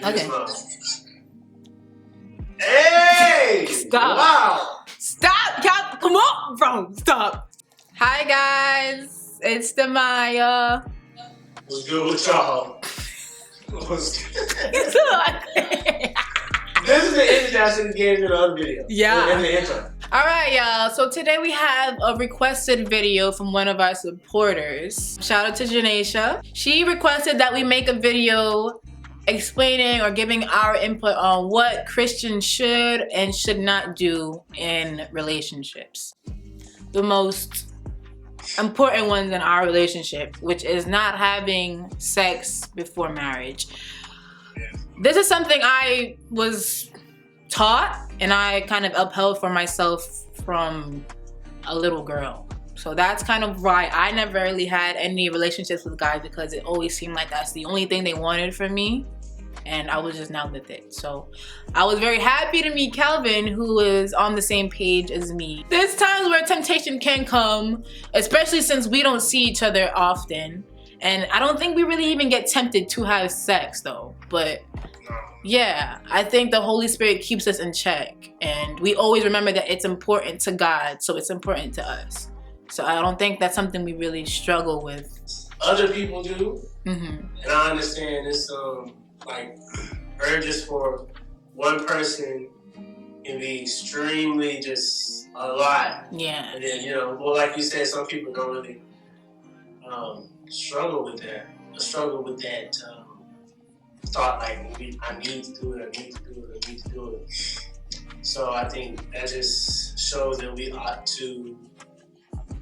Okay. Hey! Stop. Wow! Stop, y'all. Come on, bro. Stop. Hi, guys. It's Demaya. What's good with y'all? What's good? This is the image I should have gave you the other video. Yeah. In the intro. All right, y'all. So today we have a requested video from one of our supporters. Shout out to Janesha. She requested that we make a video explaining or giving our input on what Christians should and should not do in relationships. The most important ones in our relationship, which is not having sex before marriage. This is something I was taught and I kind of upheld for myself from a little girl. So that's kind of why I never really had any relationships with guys, because it always seemed like that's the only thing they wanted from me, and I was just not with it. So I was very happy to meet Calvin, who is on the same page as me. There's times where temptation can come, especially since we don't see each other often, and I don't think we really even get tempted to have sex though, but yeah, I think the Holy Spirit keeps us in check, and we always remember that it's important to God, so it's important to us. So I don't think that's something we really struggle with. Other people do, Mm-hmm. and I understand it's like urges for one person can be extremely just a lot. Yeah. And then well, like you said, some people don't really struggle with that. Thought like I need to do it. So I think that just shows that we ought to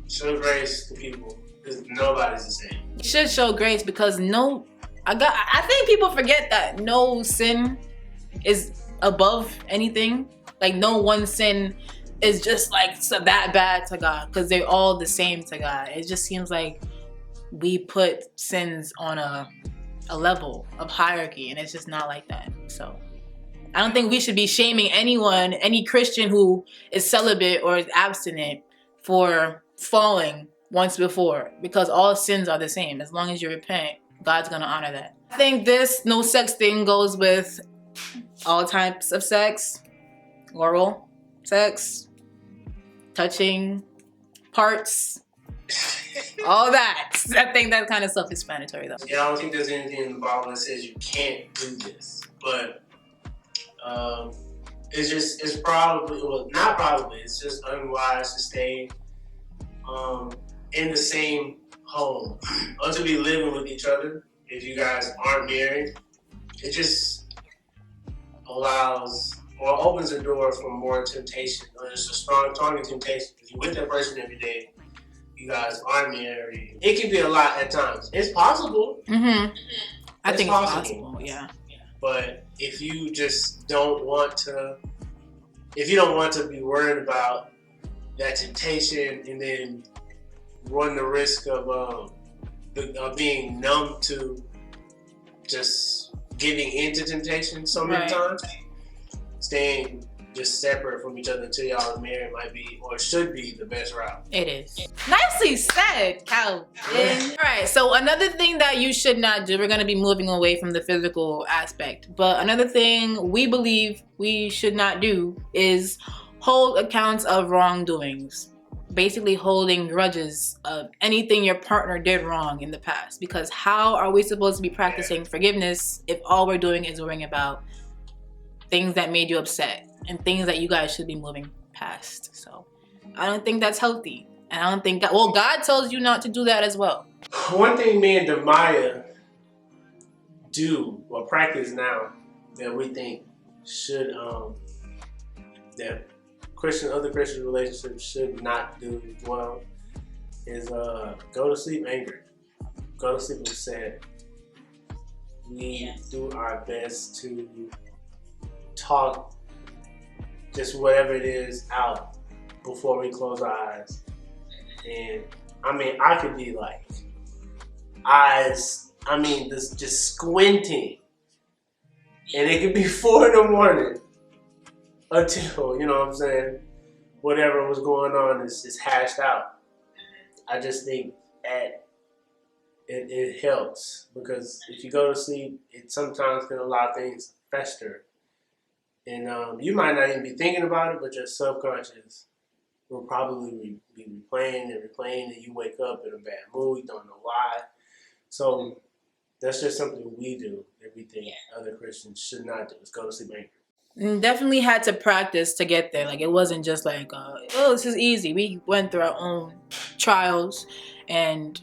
show grace to people, because nobody's the same. You should show grace, because I think people forget that no sin is above anything. Like no one sin is just like so that bad to God, because they're all the same to God. It just seems like we put sins on a level of hierarchy, and it's just not like that. So I don't think we should be shaming anyone, any Christian who is celibate or is abstinent, for falling once before, because all sins are the same. As long as you repent, God's gonna honor that. I think this no sex thing goes with all types of sex: oral sex, touching parts, all that. I think that kind of self-explanatory though. Yeah, I don't think there's anything in the Bible that says you can't do this, but it's probably, well, not probably, it's just unwise to stay in the same home or to be living with each other if you guys aren't married. It just allows or opens the door for more temptation, or just a stronger temptation. If you're with that person every day, you guys aren't married, it can be a lot at times. It's possible. Mm-hmm. I think it's possible, yeah. But if you just don't want to, if you don't want to be worried about that temptation and then run the risk of being numb to just giving into temptation so many times, staying just separate from each other until y'all are married might be, or should be, the best route. It is. Nicely said, Calvin. All right, so another thing that you should not do, we're going to be moving away from the physical aspect, but another thing we believe we should not do is hold accounts of wrongdoings. Basically holding grudges of anything your partner did wrong in the past, because how are we supposed to be practicing forgiveness if all we're doing is worrying about things that made you upset and things that you guys should be moving past? So I don't think that's healthy, and I don't think that, well, God tells you not to do that as well. One thing me and Demaya do or practice now that we think should that other Christian relationships should not do as well is go to sleep angry, go to sleep upset. We do our best to talk just whatever it is out before we close our eyes. And I mean, I could be like just squinting, and it could be 4 a.m. until, you know what I'm saying, whatever was going on is hashed out. I just think at it helps, because if you go to sleep, it sometimes can allow things to fester. And you might not even be thinking about it, but your subconscious will probably be replaying and replaying, and you wake up in a bad mood, you don't know why. So that's just something we do that we think other Christians should not do. Is go to sleep angry. Definitely had to practice to get there. Like, it wasn't just like, oh, this is easy. We went through our own trials, and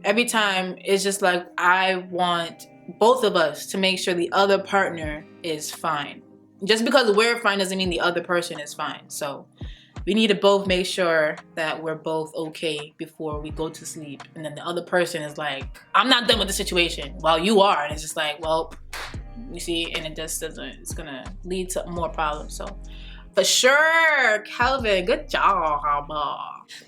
every time it's just like, I want both of us to make sure the other partner is fine. Just because we're fine doesn't mean the other person is fine. So we need to both make sure that we're both okay before we go to sleep. And then the other person is like, I'm not done with the situation, while you are. And it's just like, well, you see, and it just doesn't, it's gonna lead to more problems. So for sure, Calvin, good job.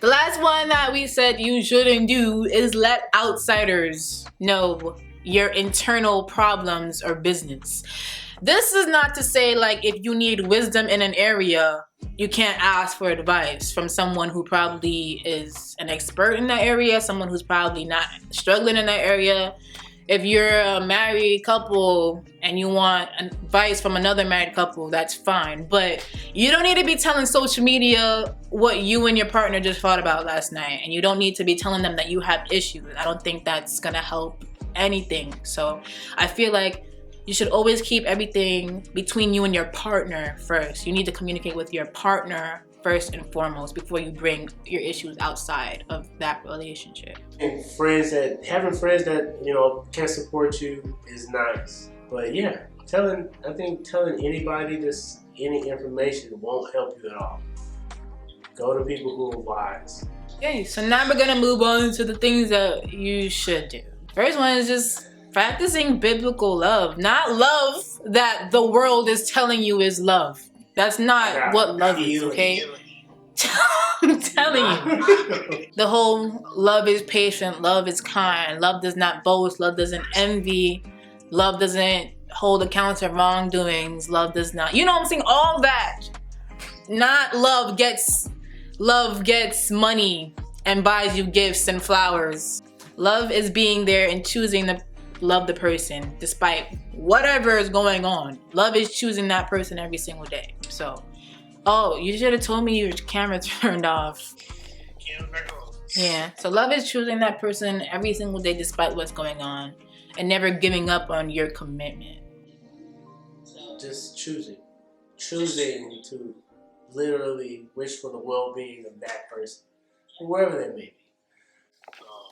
The last one that we said you shouldn't do is let outsiders know your internal problems or business. This is not to say, like, if you need wisdom in an area, you can't ask for advice from someone who probably is an expert in that area, someone who's probably not struggling in that area. If you're a married couple and you want advice from another married couple, that's fine. But you don't need to be telling social media what you and your partner just fought about last night. And you don't need to be telling them that you have issues. I don't think that's gonna help anything. So I feel like you should always keep everything between you and your partner first. You need to communicate with your partner first and foremost before you bring your issues outside of that relationship. And having friends that, you know, can support you is nice. But yeah, I think telling anybody just any information won't help you at all. Go to people who are wise. Okay, so now we're gonna move on to the things that you should do. First one is just practicing biblical love, not love that the world is telling you is love. That's not what love is, okay? I'm telling you. The whole love is patient, love is kind, love does not boast, love doesn't envy, love doesn't hold account of wrongdoings, love does not, you know what I'm saying? All that. Not love gets money and buys you gifts and flowers. Love is being there and choosing to love the person despite whatever is going on. Love is choosing that person every single day. So, oh, you should have told me your camera turned off. Yeah, so love is choosing that person every single day despite what's going on and never giving up on your commitment. Just choosing to literally wish for the well-being of that person, whoever that may be.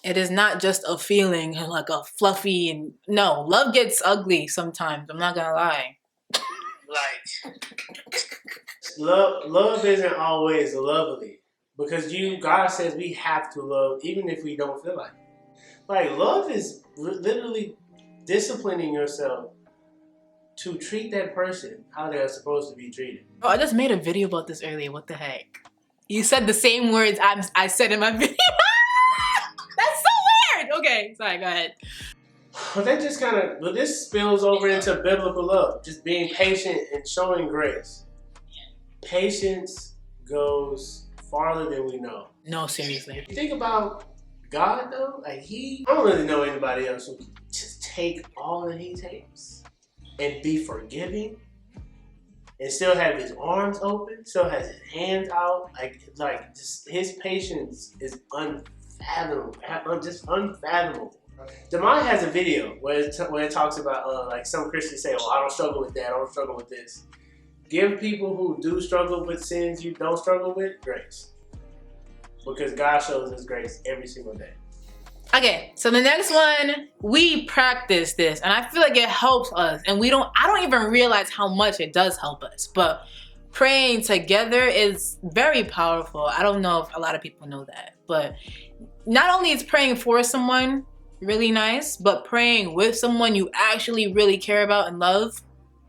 It is not just a feeling like a fluffy and no, love gets ugly sometimes. I'm not gonna lie. Love isn't always lovely, because God says we have to love even if we don't feel like it. Like, love is literally disciplining yourself to treat that person how they're supposed to be treated. Oh, I just made a video about this earlier. What the heck? You said the same words I said in my video. That's so weird. Okay, sorry, go ahead. Well, this spills over into biblical love. Just being patient and showing grace. Patience goes farther than we know. No, seriously. You think about God, though, like I don't really know anybody else who can just take all that he takes and be forgiving and still have his arms open, still has his hands out. Like just his patience is unfathomable, just unfathomable. Demai has a video where it talks about like some Christians say, "Oh, I don't struggle with that. I don't struggle with this." Give people who do struggle with sins you don't struggle with grace, because God shows us grace every single day. Okay, so the next one, we practice this, and I feel like it helps us, and I don't even realize how much it does help us, but praying together is very powerful. I don't know if a lot of people know that, but not only is praying for someone really nice, but praying with someone you actually really care about and love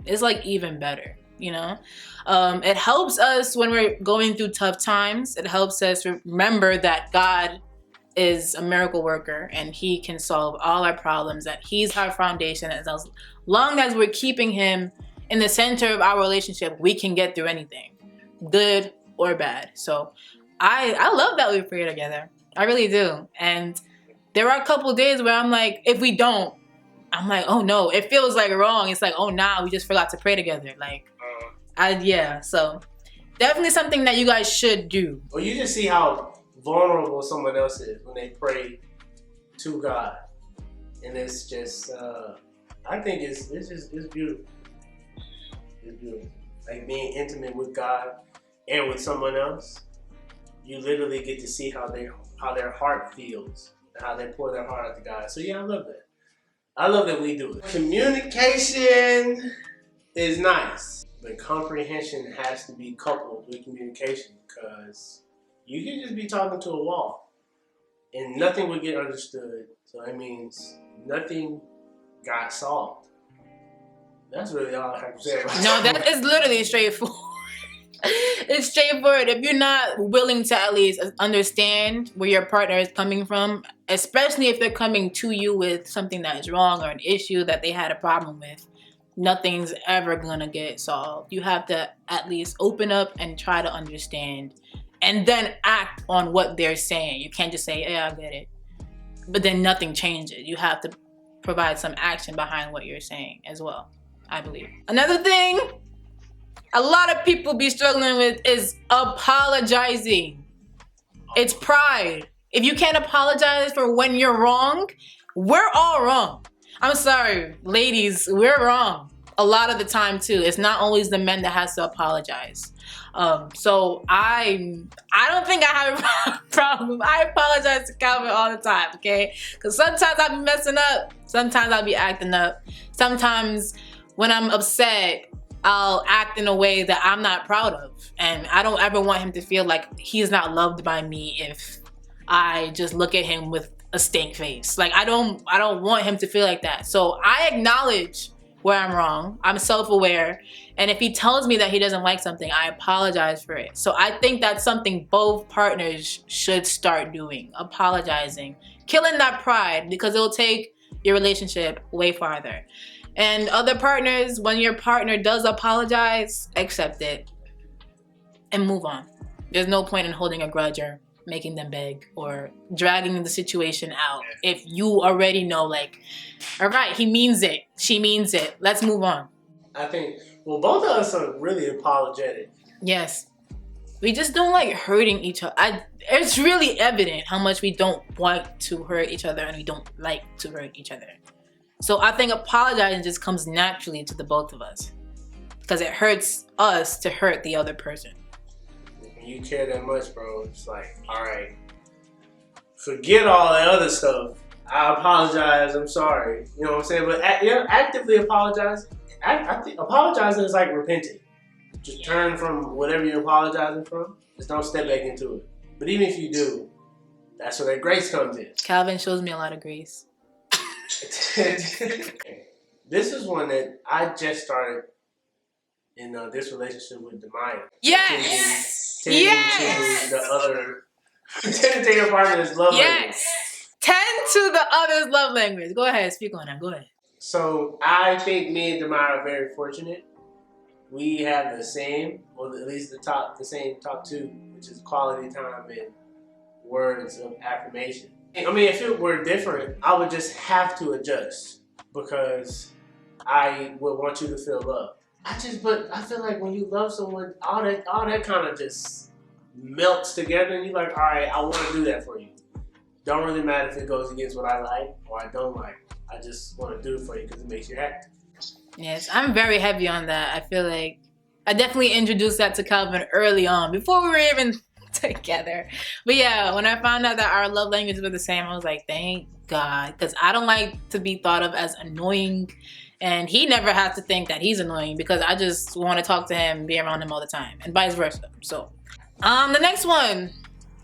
is like even better, you know? It helps us when we're going through tough times. It helps us remember that God is a miracle worker and he can solve all our problems, that he's our foundation, and as long as we're keeping him in the center of our relationship, we can get through anything, good or bad. So I love that we pray together. I really do. And there are a couple days where I'm like, if we don't, I'm like, oh no, it feels like wrong. It's like, oh nah, we just forgot to pray together. Like, so definitely something that you guys should do. Well, you just see how vulnerable someone else is when they pray to God. And it's just, I think it's beautiful. It's beautiful. Like being intimate with God and with someone else, you literally get to see how their heart feels and how they pour their heart out to God. So yeah, I love that. I love that we do it. Communication is nice, but comprehension has to be coupled with communication, because you can just be talking to a wall and nothing would get understood. So that means nothing got solved. That's really all I have to say about that. No, that is literally straightforward. It's straightforward. If you're not willing to at least understand where your partner is coming from, especially if they're coming to you with something that is wrong or an issue that they had a problem with, nothing's ever gonna get solved. You have to at least open up and try to understand and then act on what they're saying. You can't just say, yeah, I get it, but then nothing changes. You have to provide some action behind what you're saying as well, I believe. Another thing a lot of people be struggling with is apologizing. It's pride. If you can't apologize for when you're wrong, we're all wrong. I'm sorry, ladies, we're wrong a lot of the time too. It's not always the men that has to apologize. So I don't think I have a problem. I apologize to Calvin all the time, okay? Because sometimes I'll be messing up. Sometimes I'll be acting up. Sometimes when I'm upset, I'll act in a way that I'm not proud of. And I don't ever want him to feel like he's not loved by me if I just look at him with a stank face. Like, I don't want him to feel like that. So I acknowledge where I'm wrong. I'm self-aware. And if he tells me that he doesn't like something, I apologize for it. So I think that's something both partners should start doing. Apologizing. Killing that pride, because it'll take your relationship way farther. And other partners, when your partner does apologize, accept it and move on. There's no point in holding a grudge or making them beg or dragging the situation out. If you already know, like, all right, he means it, she means it, let's move on. I think, well, both of us are really apologetic. Yes. We just don't like hurting each other. It's really evident how much we don't want to hurt each other and we don't like to hurt each other. So I think apologizing just comes naturally to the both of us, because it hurts us to hurt the other person. When you care that much, bro, it's like, all right, forget all that other stuff. I apologize. I'm sorry. You know what I'm saying? But actively apologize. I think apologizing is like repenting. Just turn from whatever you're apologizing from. Just don't step back into it. But even if you do, that's where that grace comes in. Calvin shows me a lot of grace. This is one that I just started in this relationship with Demaya. Yes! Tending Yes! to the other, tending to your partner's love language. Tend to the other's love language. Go ahead, speak on that. Go ahead. So I think me and Demaya are very fortunate. We have the same, or at least the same top two, which is quality time and words of affirmation. I mean, if it were different, I would just have to adjust because I would want you to feel loved. But I feel like when you love someone, all that kind of just melts together, and you're like, all right, I want to do that for you. Don't really matter if it goes against what I like or I don't like. I just want to do it for you because it makes you happy. Yes, I'm very heavy on that. I feel like I definitely introduced that to Calvin early on, before we were even together. But yeah, when I found out that our love languages were the same, I was like, thank God, because I don't like to be thought of as annoying, and he never has to think that he's annoying because I just want to talk to him and be around him all the time, and vice versa. So the next one,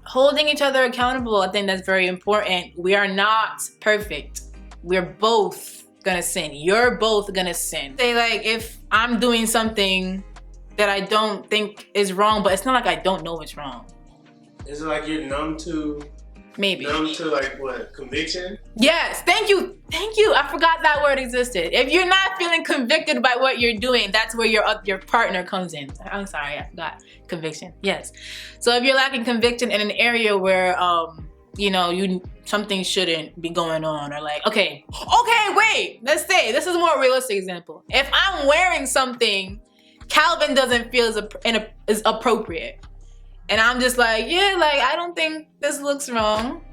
holding each other accountable. I think that's very important. We are not perfect. We're both gonna sin. You're both gonna sin. Say, like, if I'm doing something that I don't think is wrong, but it's not like I don't know it's wrong. Is it like you're numb to? Maybe. Numb to, like, what, conviction? Yes, thank you. Thank you. I forgot that word existed. If you're not feeling convicted by what you're doing, that's where your partner comes in. I'm sorry, I forgot conviction. Yes. So if you're lacking conviction in an area where you know, something shouldn't be going on, or like, okay, wait, let's say this is a more realistic example. If I'm wearing something Calvin doesn't feel is appropriate, and I'm just like, yeah, like I don't think this looks wrong.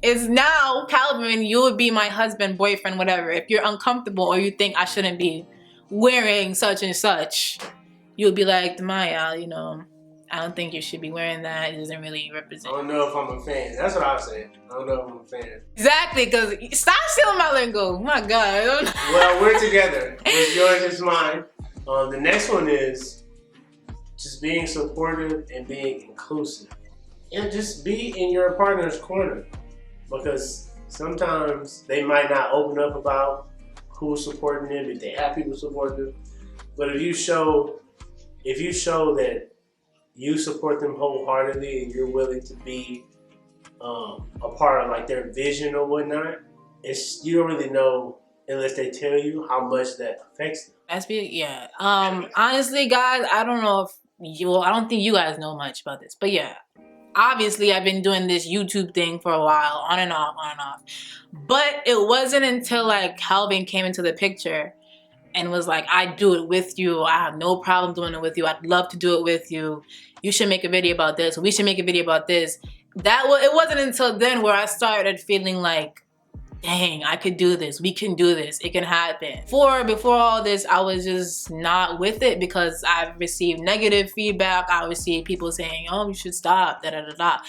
Is now Calvin, you would be my husband, boyfriend, whatever. If you're uncomfortable or you think I shouldn't be wearing such and such, you would be like, Demaya, you know, I don't think you should be wearing that. It doesn't really represent. I don't know if I'm a fan. That's what I was saying. I don't know if I'm a fan. Exactly, because stop stealing my lingo. My God. Well, we're together. It's yours, it's mine. The next one is just being supportive and being inclusive. And just be in your partner's corner. Because sometimes they might not open up about who's supporting them, if they have people supporting them. But if you show that you support them wholeheartedly and you're willing to be a part of like their vision or whatnot, you don't really know unless they tell you how much that affects them. That's big, yeah. Honestly, guys, I don't know if I don't think you guys know much about this, but yeah. Obviously, I've been doing this YouTube thing for a while, on and off. But it wasn't until like Calvin came into the picture and was like, I do it with you. I have no problem doing it with you. I'd love to do it with you. You should make a video about this. We should make a video about this. It wasn't until then where I started feeling like, dang, I could do this. We can do this. It can happen. Before all this, I was just not with it because I've received negative feedback. I received people saying, oh, you should stop, da-da-da-da.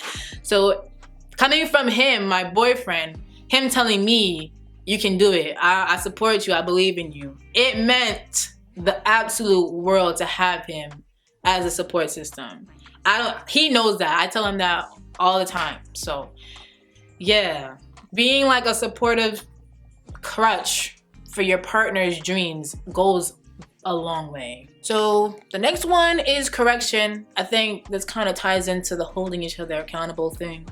So coming from him, my boyfriend, him telling me, you can do it. I support you. I believe in you. It meant the absolute world to have him as a support system. He knows that. I tell him that all the time. So yeah. Being like a supportive crutch for your partner's dreams goes a long way. So the next one is correction. I think this kind of ties into the holding each other accountable thing.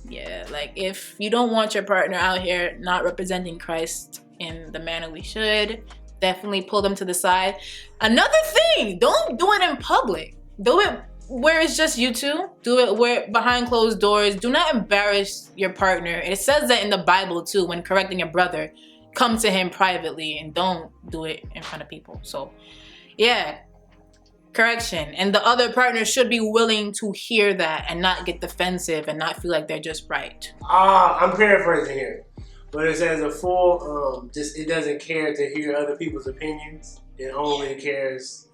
Yeah, like if you don't want your partner out here not representing Christ in the manner we should, definitely pull them to the side. Another thing, don't do it in public. Do it where it's just you two. Do it where behind closed doors. Do not embarrass your partner. It says that in the Bible too, when correcting your brother, come to him privately and don't do it in front of people. So yeah, correction. And the other partner should be willing to hear that and not get defensive and not feel like they're just right. I'm paraphrasing here, but it says a fool it doesn't care to hear other people's opinions. It only cares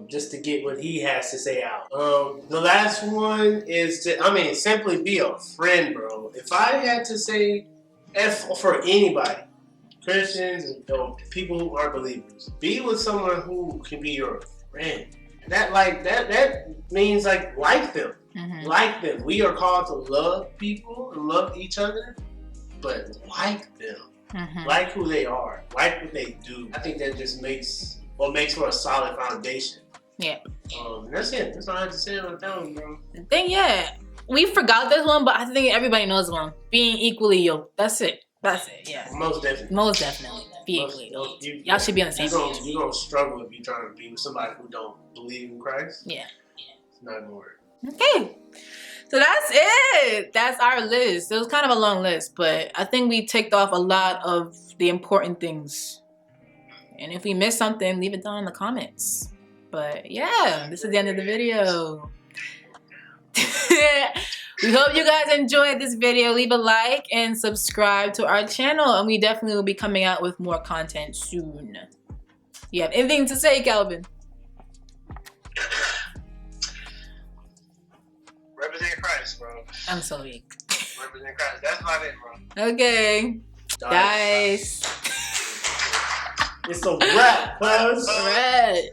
just to get what he has to say out. The last one is simply be a friend, bro. If I had to say, for anybody, Christians and people who aren't believers, be with someone who can be your friend. That means like them. Mm-hmm. Like them. We are called to love people and love each other, but like them. Mm-hmm. Like who they are. Like what they do. I think that just makes for a solid foundation. Yeah. That's it. That's all I have to say about that one, bro. I think, yeah, we forgot this one, but I think everybody knows one. Being equally yoked. That's it. Yeah. Most definitely. Most definitely. Be equally yoked. Y'all should be on the same page. You're going to struggle if you're trying to be with somebody who don't believe in Christ. Yeah. It's not going to work. Okay. So that's it. That's our list. It was kind of a long list, but I think we ticked off a lot of the important things. And if we missed something, leave it down in the comments. But yeah, this is the end of the video. We hope you guys enjoyed this video. Leave a like and subscribe to our channel. And we definitely will be coming out with more content soon. You have anything to say, Calvin? Represent Christ, bro. I'm so weak. Represent Christ. That's about it, bro. Okay. Guys. It's a wrap, cuz. All right.